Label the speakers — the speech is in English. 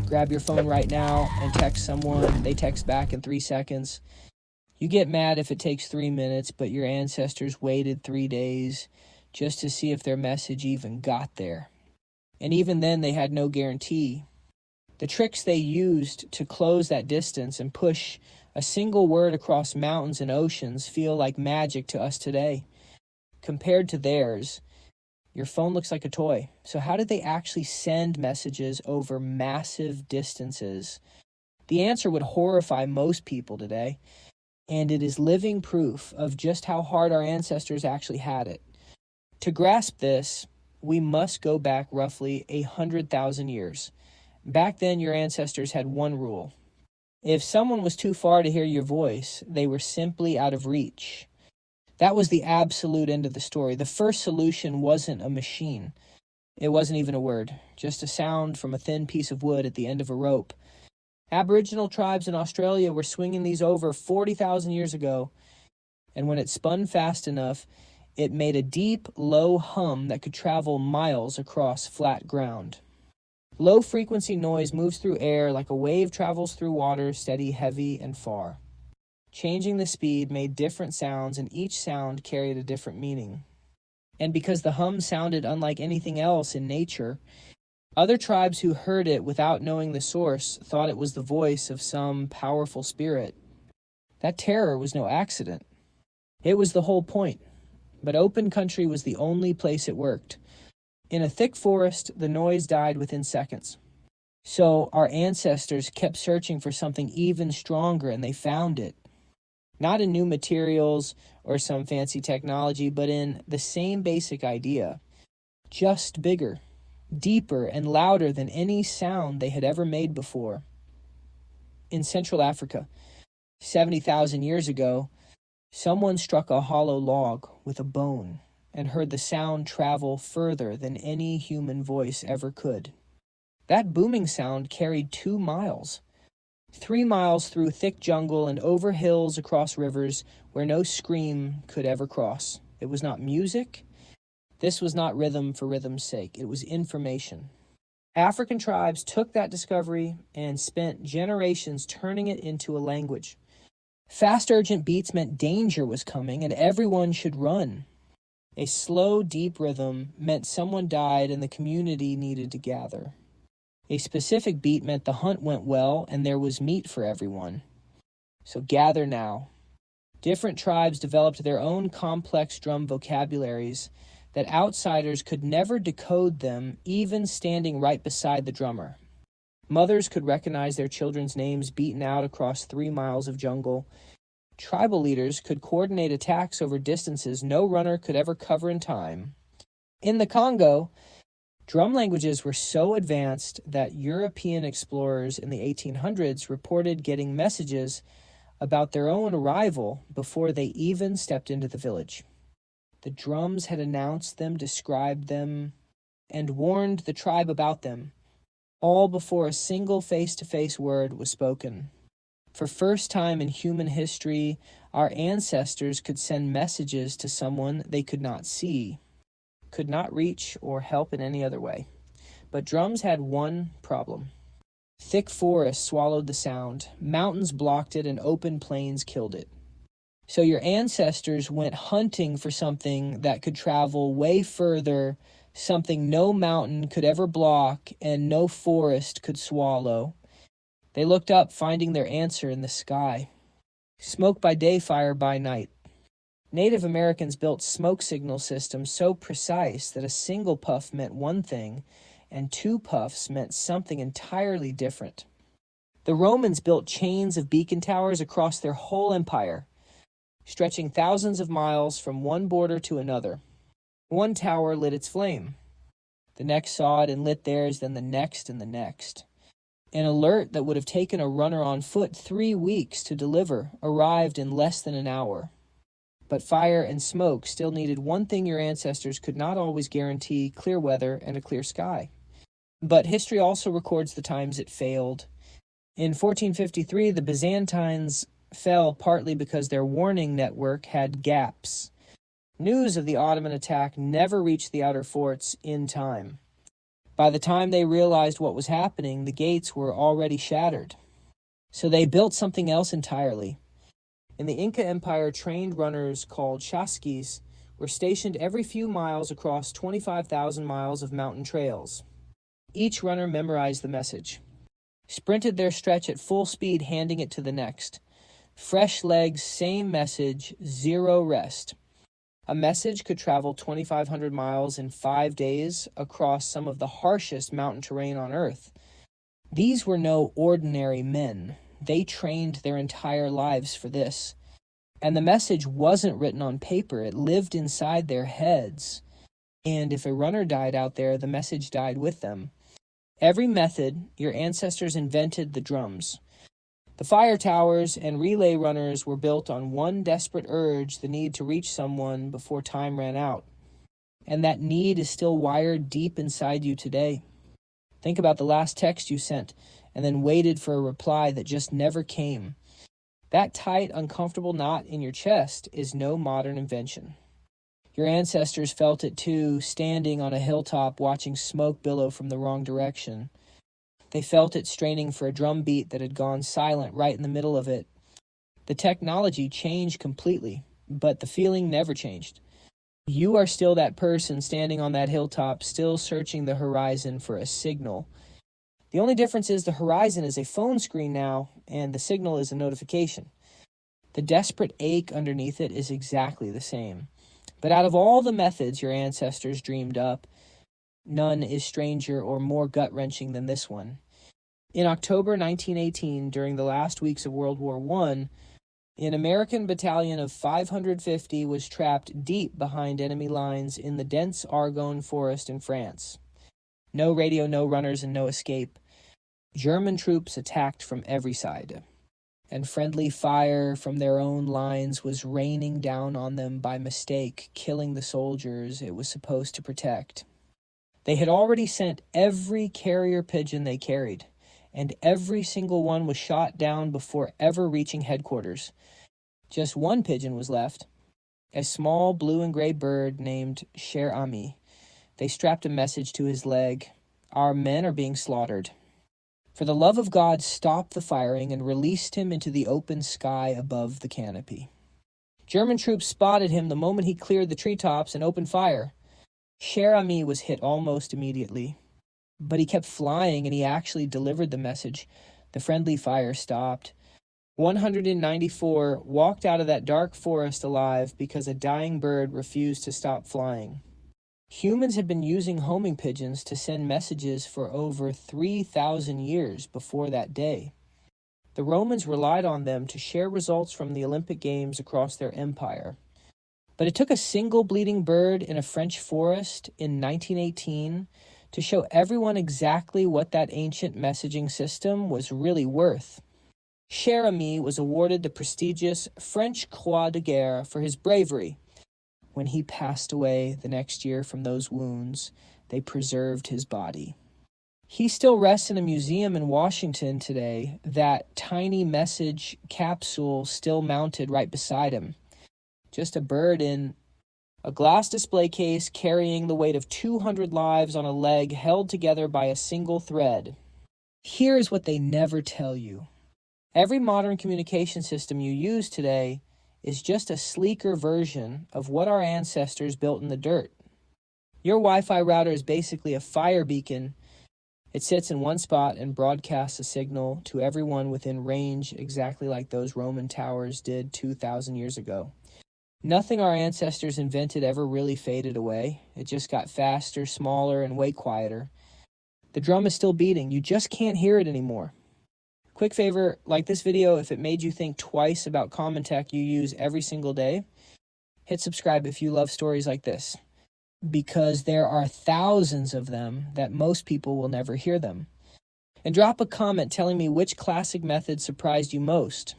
Speaker 1: grab your phone right now and text someone. They text back in 3 seconds. You get mad if it takes 3 minutes, but your ancestors waited 3 days just to see if their message even got there. And even then, they had no guarantee. The tricks they used to close that distance and push a single word across mountains and oceans feel like magic to us today. Compared to theirs, your phone looks like a toy. So how did they actually send messages over massive distances? The answer would horrify most people today, and it is living proof of just how hard our ancestors actually had it. To grasp this, we must go back roughly 100,000 years. Back then, your ancestors had one rule. If someone was too far to hear your voice, they were simply out of reach. That was the absolute end of the story. The first solution wasn't a machine. It wasn't even a word, just a sound from a thin piece of wood at the end of a rope. Aboriginal tribes in Australia were swinging these over 40,000 years ago, and when it spun fast enough, it made a deep, low hum that could travel miles across flat ground. Low-frequency noise moves through air like a wave travels through water, steady, heavy, and far. Changing the speed made different sounds, and each sound carried a different meaning. And because the hum sounded unlike anything else in nature, other tribes who heard it without knowing the source thought it was the voice of some powerful spirit. That terror was no accident. It was the whole point. But open country was the only place it worked. In a thick forest, the noise died within seconds. So our ancestors kept searching for something even stronger, and they found it. Not in new materials or some fancy technology, but in the same basic idea. Just bigger, deeper, and louder than any sound they had ever made before. In Central Africa, 70,000 years ago, someone struck a hollow log with a bone and heard the sound travel further than any human voice ever could. That booming sound carried 2 miles. 3 miles through thick jungle and over hills across rivers where no scream could ever cross. It was not music. This was not rhythm for rhythm's sake. It was information. African tribes took that discovery and spent generations turning it into a language. Fast, urgent beats meant danger was coming and everyone should run. A slow, deep rhythm meant someone died and the community needed to gather. A specific beat meant the hunt went well and there was meat for everyone. So gather now. Different tribes developed their own complex drum vocabularies that outsiders could never decode them, even standing right beside the drummer. Mothers could recognize their children's names beaten out across 3 miles of jungle. Tribal leaders could coordinate attacks over distances no runner could ever cover in time. In the Congo, drum languages were so advanced that European explorers in the 1800s reported getting messages about their own arrival before they even stepped into the village. The drums had announced them, described them, and warned the tribe about them, all before a single face-to-face word was spoken. For first time in human history, our ancestors could send messages to someone they could not see, could not reach or help in any other way. But drums had one problem. Thick forests swallowed the sound, mountains blocked it, and open plains killed it. So your ancestors went hunting for something that could travel way further, something no mountain could ever block and no forest could swallow. They looked up, finding their answer in the sky. Smoke by day, fire by night. Native Americans built smoke signal systems so precise that a single puff meant one thing, and 2 puffs meant something entirely different. The Romans built chains of beacon towers across their whole empire, stretching thousands of miles from one border to another. One tower lit its flame. The next saw it and lit theirs, then the next and the next. An alert that would have taken a runner on foot 3 weeks to deliver arrived in less than an hour. But fire and smoke still needed one thing your ancestors could not always guarantee: clear weather and a clear sky. But history also records the times it failed. In 1453, the Byzantines fell partly because their warning network had gaps. News of the Ottoman attack never reached the outer forts in time. By the time they realized what was happening, the gates were already shattered. So they built something else entirely. In the Inca Empire, trained runners called chasquis were stationed every few miles across 25,000 miles of mountain trails. Each runner memorized the message, sprinted their stretch at full speed, handing it to the next. Fresh legs, same message, zero rest. A message could travel 2,500 miles in 5 days across some of the harshest mountain terrain on Earth. These were no ordinary men. They trained their entire lives for this. And the message wasn't written on paper. It lived inside their heads. And if a runner died out there, the message died with them. Every method, your ancestors invented the drums. The fire towers and relay runners were built on one desperate urge, the need to reach someone before time ran out. And that need is still wired deep inside you today. Think about the last text you sent and then waited for a reply that just never came. That tight, uncomfortable knot in your chest is no modern invention. Your ancestors felt it too, standing on a hilltop watching smoke billow from the wrong direction. They felt it straining for a drum beat that had gone silent right in the middle of it. The technology changed completely, but the feeling never changed. You are still that person standing on that hilltop, still searching the horizon for a signal. The only difference is the horizon is a phone screen now, and the signal is a notification. The desperate ache underneath it is exactly the same. But out of all the methods your ancestors dreamed up, none is stranger or more gut-wrenching than this one. In October 1918, during the last weeks of World War I, an American battalion of 550 was trapped deep behind enemy lines in the dense Argonne forest in France. No radio, no runners, and no escape. German troops attacked from every side, and friendly fire from their own lines was raining down on them by mistake, killing the soldiers it was supposed to protect. They had already sent every carrier pigeon they carried, and every single one was shot down before ever reaching headquarters. Just one pigeon was left, a small blue and gray bird named Cher Ami. They strapped a message to his leg. Our men are being slaughtered. For the love of God, stop the firing and released him into the open sky above the canopy. German troops spotted him the moment he cleared the treetops and opened fire. Cher Ami was hit almost immediately, but he kept flying and he actually delivered the message. The friendly fire stopped. 194 walked out of that dark forest alive because a dying bird refused to stop flying. Humans had been using homing pigeons to send messages for over 3,000 years before that day. The Romans relied on them to share results from the Olympic Games across their empire. But it took a single bleeding bird in a French forest in 1918 to show everyone exactly what that ancient messaging system was really worth. Cher Ami was awarded the prestigious French Croix de Guerre for his bravery. When he passed away the next year from those wounds, they preserved his body. He still rests in a museum in Washington today, that tiny message capsule still mounted right beside him. Just a bird in a glass display case carrying the weight of 200 lives on a leg held together by a single thread. Here's what they never tell you. Every modern communication system you use today is just a sleeker version of what our ancestors built in the dirt. Your Wi-Fi router is basically a fire beacon. It sits in one spot and broadcasts a signal to everyone within range, exactly like those Roman towers did 2,000 years ago. Nothing our ancestors invented ever really faded away. It just got faster, smaller, and way quieter. The drum is still beating. You just can't hear it anymore. Quick favor, like this video if it made you think twice about common tech you use every single day. Hit subscribe if you love stories like this, because there are thousands of them that most people will never hear them. And drop a comment telling me which classic method surprised you most.